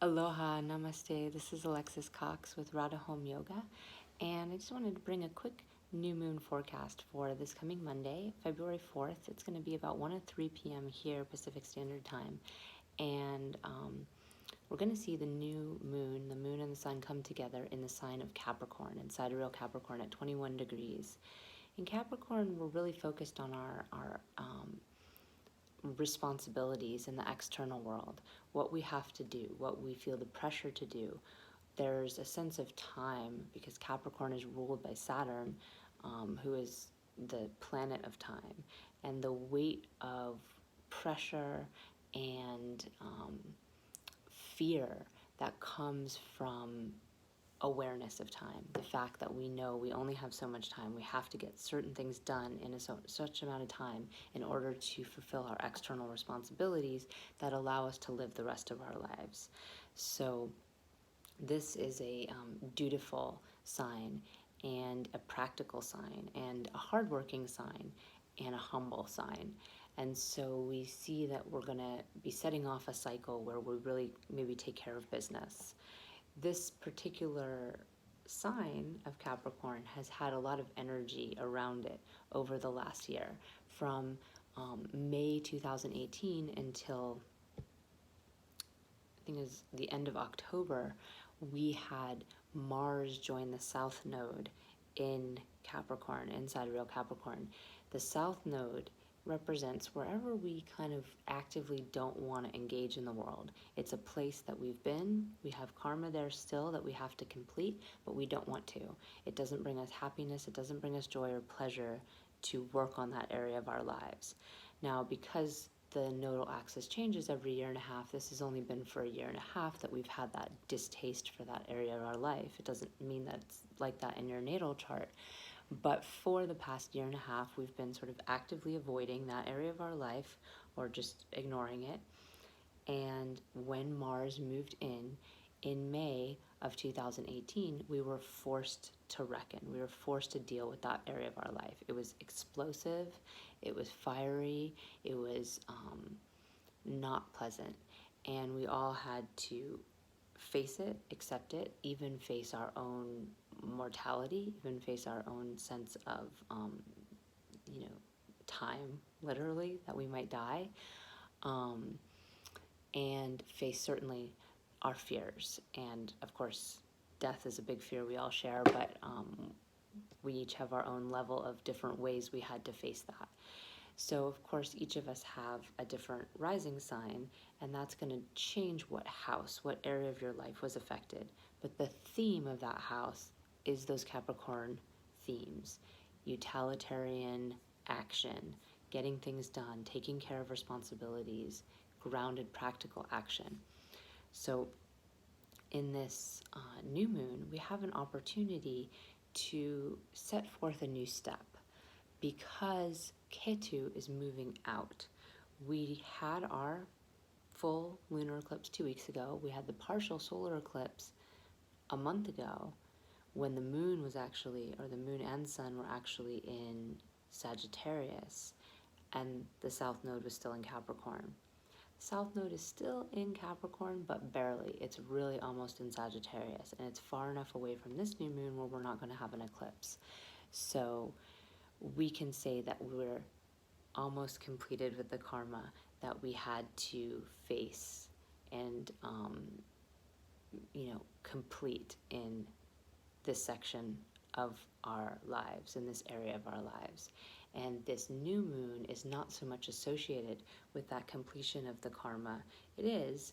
Aloha, namaste. This is Alexis Cox with Radha Home Yoga, and I just wanted to bring a quick new moon forecast for this coming Monday, February 4th. It's going to be about 1:03 p.m. here, Pacific Standard Time, and we're going to see the new moon, the moon and the sun come together in the sign of Capricorn, in sidereal Capricorn at 21 degrees. In Capricorn, we're really focused on our responsibilities in the external world, what we have to do, what we feel the pressure to do. There's a sense of time because Capricorn is ruled by Saturn, who is the planet of time, and the weight of pressure and fear that comes from awareness of time, the fact that we know we only have so much time, we have to get certain things done in such amount of time in order to fulfill our external responsibilities that allow us to live the rest of our lives. So this is a dutiful sign and a practical sign and a hardworking sign and a humble sign. And so we see that we're going to be setting off a cycle where we really maybe take care of business. This particular sign of Capricorn has had a lot of energy around it over the last year, from May 2018 until I think it was the end of October. We had Mars join the South Node in Capricorn, in sidereal Capricorn. The South Node represents wherever we kind of actively don't want to engage in the world. It's a place that we've been, we have karma there still that we have to complete, but we don't want to. It doesn't bring us happiness, it doesn't bring us joy or pleasure to work on that area of our lives. Now, because the nodal axis changes every year and a half, this has only been for a year and a half that we've had that distaste for that area of our life. It doesn't mean that it's like that in your natal chart. But for the past year and a half, we've been sort of actively avoiding that area of our life or just ignoring it. And when Mars moved in May of 2018, we were forced to reckon. We were forced to deal with that area of our life. It was explosive, it was fiery, it was not pleasant. And we all had to face it, accept it, even face our own mortality, even face our own sense of, time, literally, that we might die, and face certainly our fears. And of course, death is a big fear we all share, but we each have our own level of different ways we had to face that. So of course, each of us have a different rising sign, and that's going to change what house, what area of your life was affected. But the theme of that house is those Capricorn themes: utilitarian action, getting things done, taking care of responsibilities, grounded practical action. So in this new moon, we have an opportunity to set forth a new step because Ketu is moving out. We had our full lunar eclipse 2 weeks ago. We had the partial solar eclipse a month ago when the moon was actually, or the moon and sun were actually in Sagittarius, and the South Node was still in Capricorn. South Node is still in Capricorn, but barely. It's really almost in Sagittarius, and it's far enough away from this new moon where we're not going to have an eclipse. So we can say that we're almost completed with the karma that we had to face and, complete in this section of our lives, in this area of our lives. And this new moon is not so much associated with that completion of the karma. It is,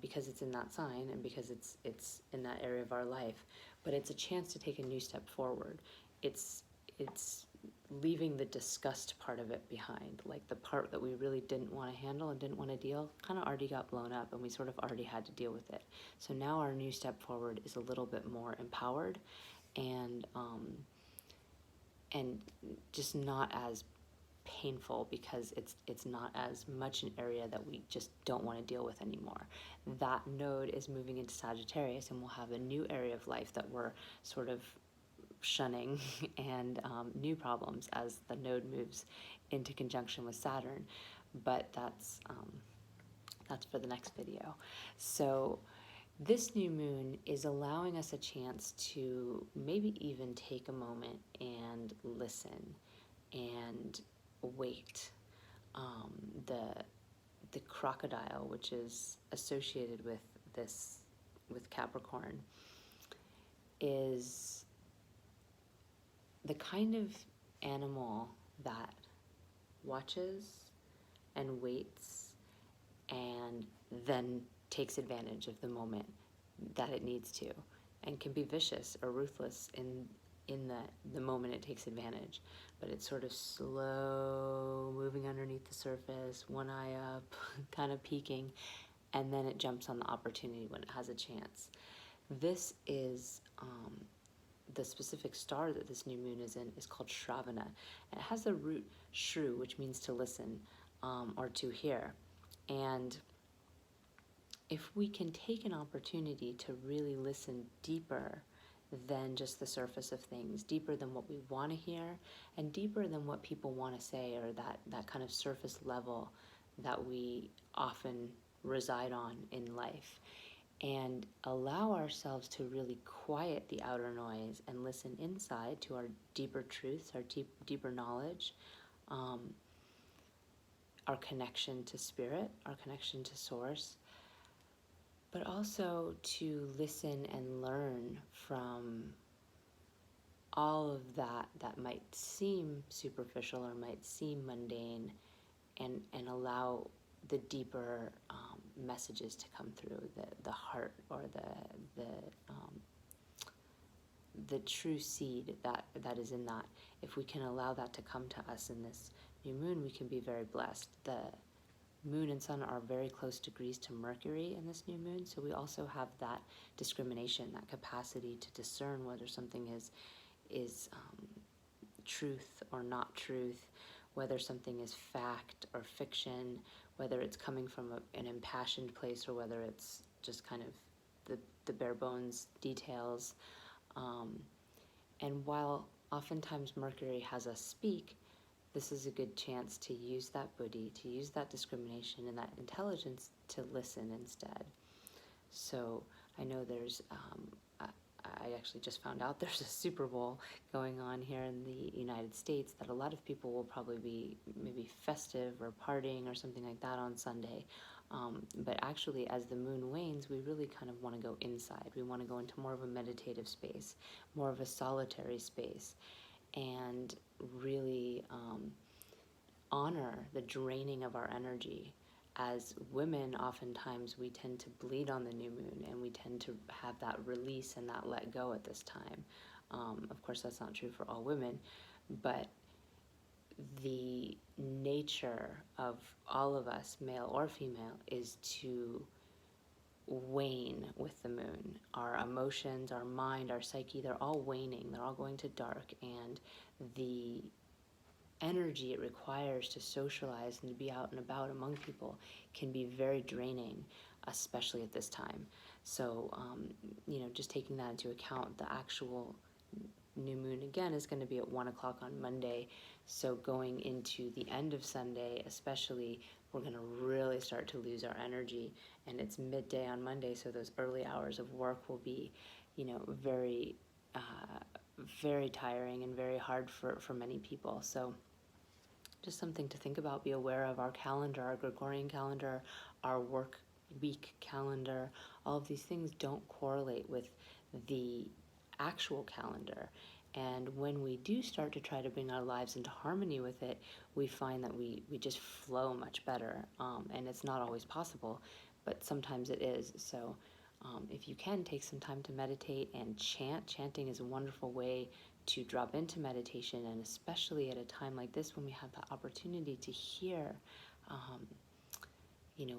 because it's in that sign and because it's in that area of our life, but it's a chance to take a new step forward. It's leaving the disgust part of it behind, like the part that we really didn't want to handle and didn't want to deal, kind of already got blown up, and we sort of already had to deal with it. So now our new step forward is a little bit more empowered and just not as painful because it's not as much an area that we just don't want to deal with anymore. That node is moving into Sagittarius, and we'll have a new area of life that we're sort of shunning and new problems as the node moves into conjunction with Saturn. But that's for the next video. So this new moon is allowing us a chance to maybe even take a moment and listen and wait. Um, the the crocodile, which is associated with this, with Capricorn, is the kind of animal that watches and waits and then takes advantage of the moment that it needs to, and can be vicious or ruthless in the moment it takes advantage. But it's sort of slow moving underneath the surface, one eye up, kind of peeking, and then it jumps on the opportunity when it has a chance. This is the specific star that this new moon is in is called Shravana. And it has the root shrew, which means to listen, or to hear. And if we can take an opportunity to really listen deeper than just the surface of things, deeper than what we want to hear, and deeper than what people want to say, or that kind of surface level that we often reside on in life, and allow ourselves to really quiet the outer noise and listen inside to our deeper truths, our deeper knowledge, um, our connection to spirit, our connection to source, but also to listen and learn from all of that might seem superficial or might seem mundane, and allow the deeper messages to come through, the heart, or the true seed that is in that. If we can allow that to come to us in this new moon, we can be very blessed. The moon and sun are very close degrees to Mercury in this new moon, so we also have that discrimination, that capacity to discern whether something is truth or not truth, whether something is fact or fiction, whether it's coming from an impassioned place, or whether it's just kind of the bare bones details. And while oftentimes Mercury has us speak, this is a good chance to use that buddhi, to use that discrimination and that intelligence to listen instead. So I know I actually just found out there's a Super Bowl going on here in the United States that a lot of people will probably be maybe festive or partying or something like that on Sunday. But actually, as the moon wanes, we really kind of want to go inside. We want to go into more of a meditative space, more of a solitary space, and really honor the draining of our energy. As women, oftentimes we tend to bleed on the new moon, and we tend to have that release and that let go at this time. Of course, that's not true for all women, but the nature of all of us, male or female, is to wane with the moon. Our emotions, our mind, our psyche, they're all waning. They're all going to dark, and the energy it requires to socialize and to be out and about among people can be very draining, especially at this time. So, just taking that into account, the actual new moon again is going to be at 1 o'clock on Monday. So going into the end of Sunday, especially, we're going to really start to lose our energy. And it's midday on Monday, so those early hours of work will be, very, very tiring and very hard for many people. So just something to think about, be aware of. Our calendar, our Gregorian calendar, our work week calendar, all of these things don't correlate with the actual calendar. And when we do start to try to bring our lives into harmony with it, we find that we just flow much better. And it's not always possible, but sometimes it is. So if you can, take some time to meditate and chant. Chanting is a wonderful way to drop into meditation, and especially at a time like this when we have the opportunity to hear,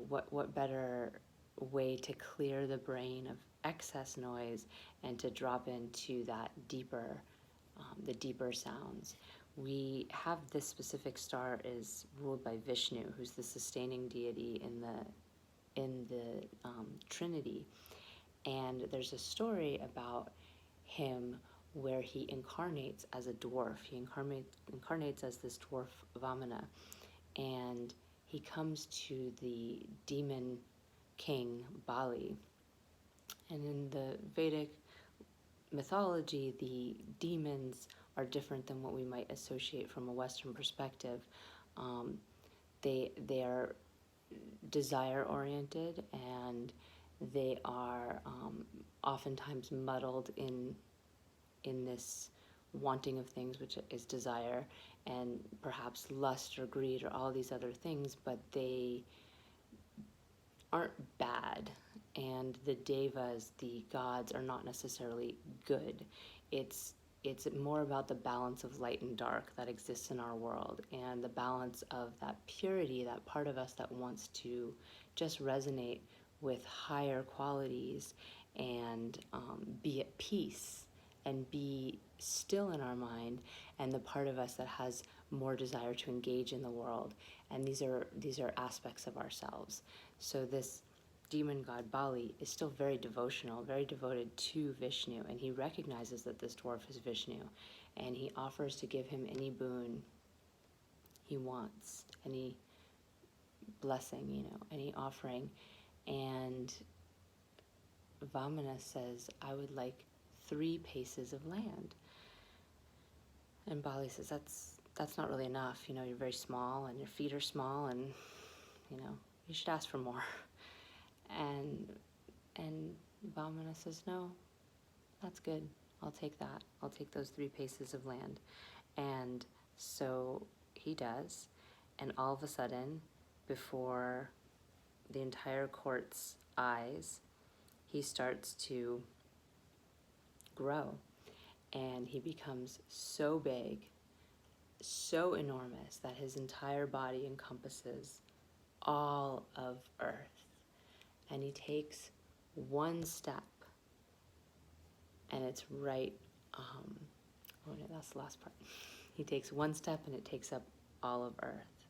what better way to clear the brain of excess noise and to drop into that deeper, the deeper sounds. We have this specific star is ruled by Vishnu, who's the sustaining deity in the Trinity, and there's a story about him where he incarnates as a dwarf. He incarnates as this dwarf Vamana, and he comes to the demon king Bali, And in the Vedic mythology, the demons are different than what we might associate from a Western perspective. Um, they are desire oriented, and they are oftentimes muddled in this wanting of things, which is desire, and perhaps lust or greed or all these other things, but they aren't bad. And the devas, the gods, are not necessarily good. It's it's more about the balance of light and dark that exists in our world, and the balance of that purity, that part of us that wants to just resonate with higher qualities and be at peace and be still in our mind, and the part of us that has more desire to engage in the world. And these are aspects of ourselves. So this demon god Bali is still very devotional, very devoted to Vishnu, and he recognizes that this dwarf is Vishnu, and he offers to give him any boon he wants, any blessing, any offering. And Vamana says, I would like 3 paces of land. And Bali says, that's not really enough. You're very small, and your feet are small, and you should ask for more. And Vamana says, no, that's good. I'll take that. I'll take those 3 paces of land. And so he does. And all of a sudden, before the entire court's eyes, he starts to grow. And he becomes so big, so enormous, that his entire body encompasses all of Earth. And he takes one step, and it's right, oh no, that's the last part. He takes one step, and it takes up all of Earth.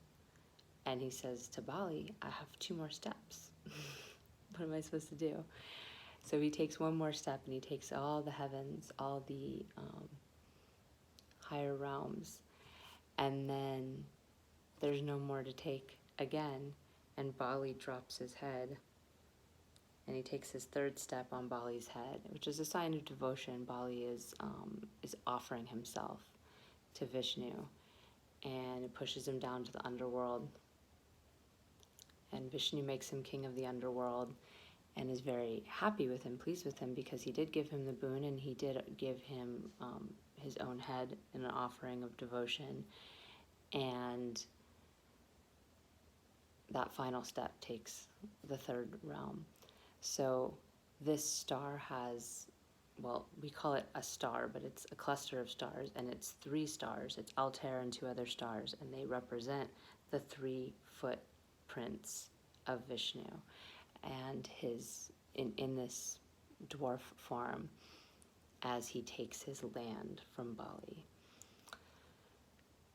And he says to Bali, I have 2 more steps. What am I supposed to do? So he takes one more step, and he takes all the heavens, all the higher realms, and then there's no more to take again, and Bali drops his head, and he takes his 3rd step on Bali's head, which is a sign of devotion. Bali is offering himself to Vishnu, and it pushes him down to the underworld. And Vishnu makes him king of the underworld, and is very happy with him, pleased with him, because he did give him the boon, and he did give him his own head in an offering of devotion. And that final step takes the 3rd realm. So this star has, well, we call it a star, but it's a cluster of stars, and it's 3 stars. It's Altair and 2 other stars, and they represent the 3 footprints of Vishnu and his in this dwarf form as he takes his land from Bali.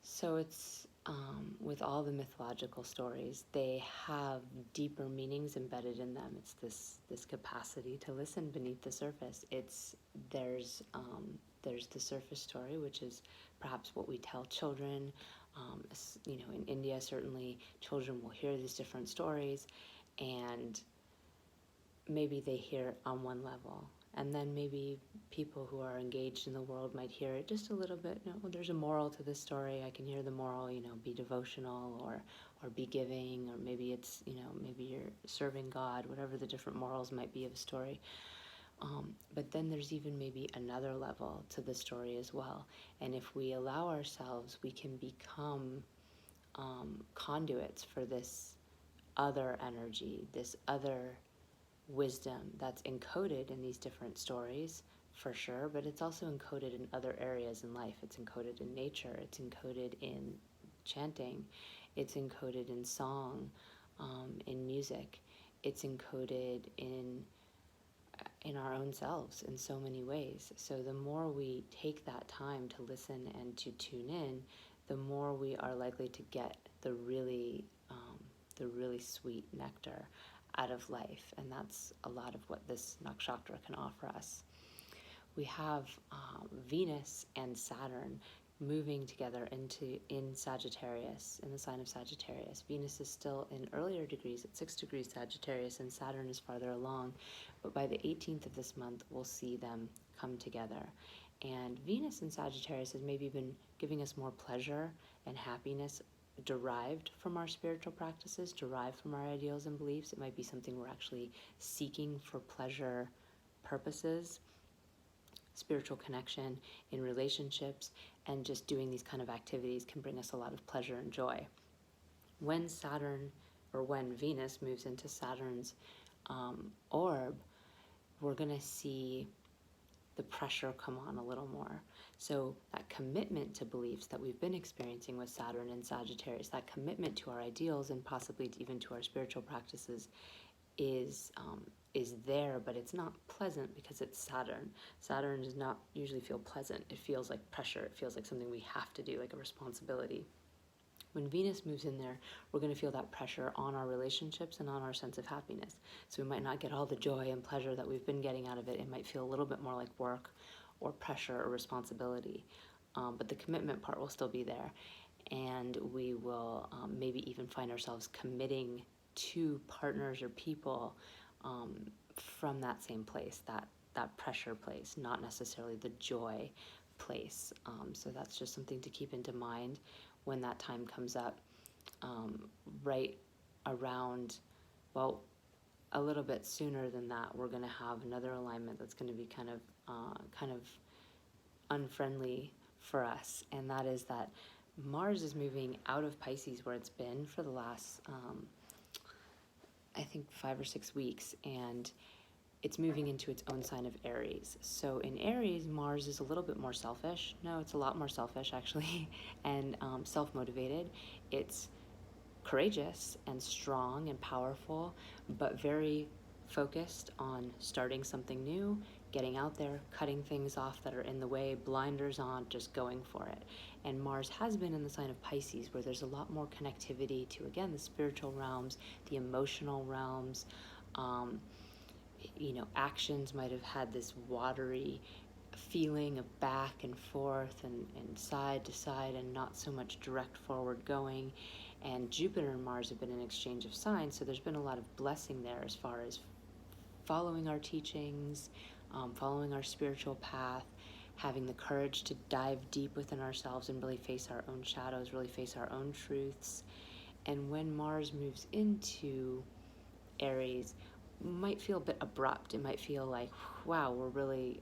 So it's with all the mythological stories, they have deeper meanings embedded in them. It's this capacity to listen beneath the surface. There's the surface story, which is perhaps what we tell children. In India, certainly children will hear these different stories, and maybe they hear it on one level, and then maybe people who are engaged in the world might hear it just a little bit. There's a moral to this story. I can hear the moral, be devotional, or be giving, or maybe it's, maybe you're serving God, whatever the different morals might be of a story. But then there's even maybe another level to the story as well. And if we allow ourselves, we can become conduits for this other energy, this other wisdom that's encoded in these different stories, for sure, but it's also encoded in other areas in life. It's encoded in nature, it's encoded in chanting, it's encoded in song, in music, it's encoded in our own selves in so many ways. So the more we take that time to listen and to tune in, the more we are likely to get the really sweet nectar out of life. And that's a lot of what this nakshatra can offer us. We have Venus and Saturn moving together in Sagittarius, in the sign of Sagittarius. Venus is still in earlier degrees at 6 degrees Sagittarius, and Saturn is farther along. But by the 18th of this month, we'll see them come together. And Venus in Sagittarius has maybe been giving us more pleasure and happiness derived from our spiritual practices, derived from our ideals and beliefs. It might be something we're actually seeking for pleasure purposes, spiritual connection in relationships, and just doing these kind of activities can bring us a lot of pleasure and joy. When Venus moves into Saturn's orb, we're going to see the pressure come on a little more. So that commitment to beliefs that we've been experiencing with Saturn and Sagittarius, that commitment to our ideals and possibly even to our spiritual practices is there, but it's not pleasant because it's Saturn. Saturn does not usually feel pleasant. It feels like pressure. It feels like something we have to do, like a responsibility. When Venus moves in there, we're going to feel that pressure on our relationships and on our sense of happiness. So we might not get all the joy and pleasure that we've been getting out of it. It might feel a little bit more like work or pressure or responsibility. But the commitment part will still be there. And we will maybe even find ourselves committing to partners or people from that same place, that pressure place, not necessarily the joy place. So that's just something to keep into mind when that time comes up, right around, well, a little bit sooner than that, we're going to have another alignment that's going to be kind of unfriendly for us, and that is that Mars is moving out of Pisces, where it's been for the last, I think, 5 or 6 weeks, and it's moving into its own sign of Aries. So in Aries, Mars is a little bit more selfish. No, it's a lot more selfish, actually, and self-motivated. It's courageous and strong and powerful, but very focused on starting something new, getting out there, cutting things off that are in the way, blinders on, just going for it. And Mars has been in the sign of Pisces, where there's a lot more connectivity to, again, the spiritual realms, the emotional realms. Actions might have had this watery feeling of back and forth and side to side, and not so much direct forward going. And Jupiter and Mars have been an exchange of signs, so there's been a lot of blessing there as far as following our teachings, following our spiritual path, having the courage to dive deep within ourselves and really face our own shadows, really face our own truths. And when Mars moves into Aries, might feel a bit abrupt. It might feel like, wow, we're really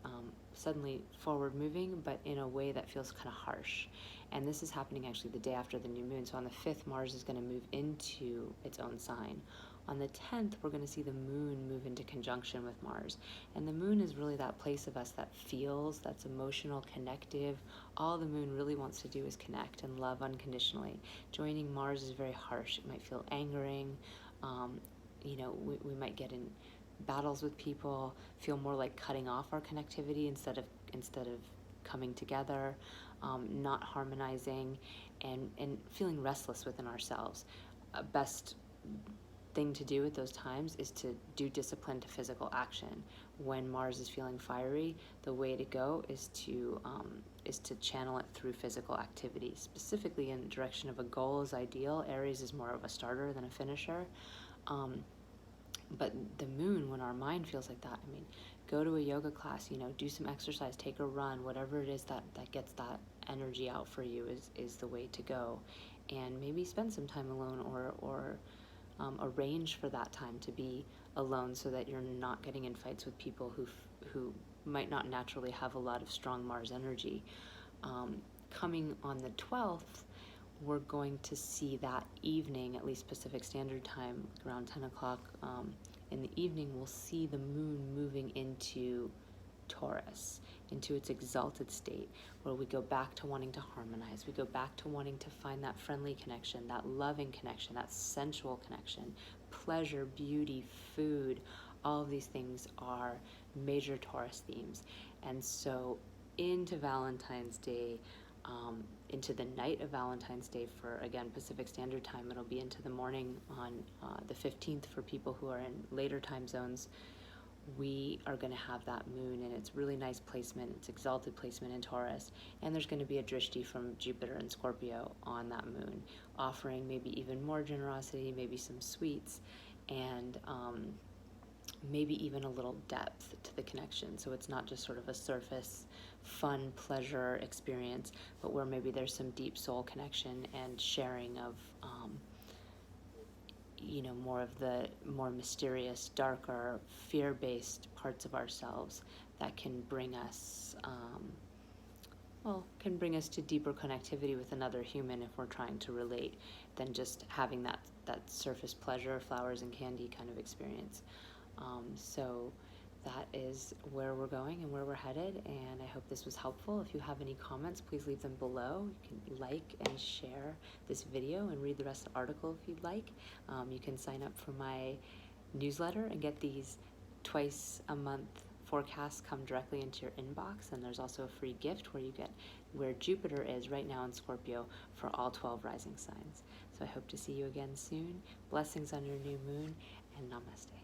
suddenly forward moving, but in a way that feels kind of harsh. And this is happening actually the day after the new moon. So on the 5th, Mars is going to move into its own sign. On the 10th, we're going to see the moon move into conjunction with Mars. And the moon is really that place of us that feels, that's emotional, connective. All the moon really wants to do is connect and love unconditionally. Joining Mars is very harsh. It might feel angering. We might get in battles with people, feel more like cutting off our connectivity instead of coming together, not harmonizing, and feeling restless within ourselves. Best thing to do at those times is to do discipline to physical action. When Mars is feeling fiery, the way to go is to channel it through physical activity, specifically in the direction of a goal is ideal. Aries is more of a starter than a finisher. But the moon, when our mind feels like that, go to a yoga class, do some exercise, take a run, whatever it is that gets that energy out for you is the way to go. And maybe spend some time alone, or arrange for that time to be alone, so that you're not getting in fights with people who might not naturally have a lot of strong Mars energy. Coming on the 12th, we're going to see that evening, at least Pacific Standard Time, around 10 o'clock in the evening, we'll see the moon moving into Taurus, into its exalted state, where we go back to wanting to harmonize. We go back to wanting to find that friendly connection, that loving connection, that sensual connection, pleasure, beauty, food. All of these things are major Taurus themes. And so into Valentine's Day, into the night of Valentine's Day for, again, Pacific Standard Time. It'll be into the morning on the 15th for people who are in later time zones, we are going to have that moon in its really nice placement, its exalted placement in Taurus, and there's going to be a drishti from Jupiter and Scorpio on that moon, offering maybe even more generosity, maybe some sweets, and maybe even a little depth to the connection. So it's not just sort of a surface, fun, pleasure experience, but where maybe there's some deep soul connection and sharing of more of the more mysterious, darker, fear-based parts of ourselves that can bring us, to deeper connectivity with another human if we're trying to relate, than just having that surface pleasure, flowers and candy kind of experience. So that is where we're going and where we're headed, and I hope this was helpful. If you have any comments, please leave them below. You can like and share this video and read the rest of the article if you'd like. You can sign up for my newsletter and get these twice a month forecasts come directly into your inbox, and there's also a free gift where you get where Jupiter is right now in Scorpio for all 12 rising signs. So I hope to see you again soon. Blessings on your new moon, and namaste.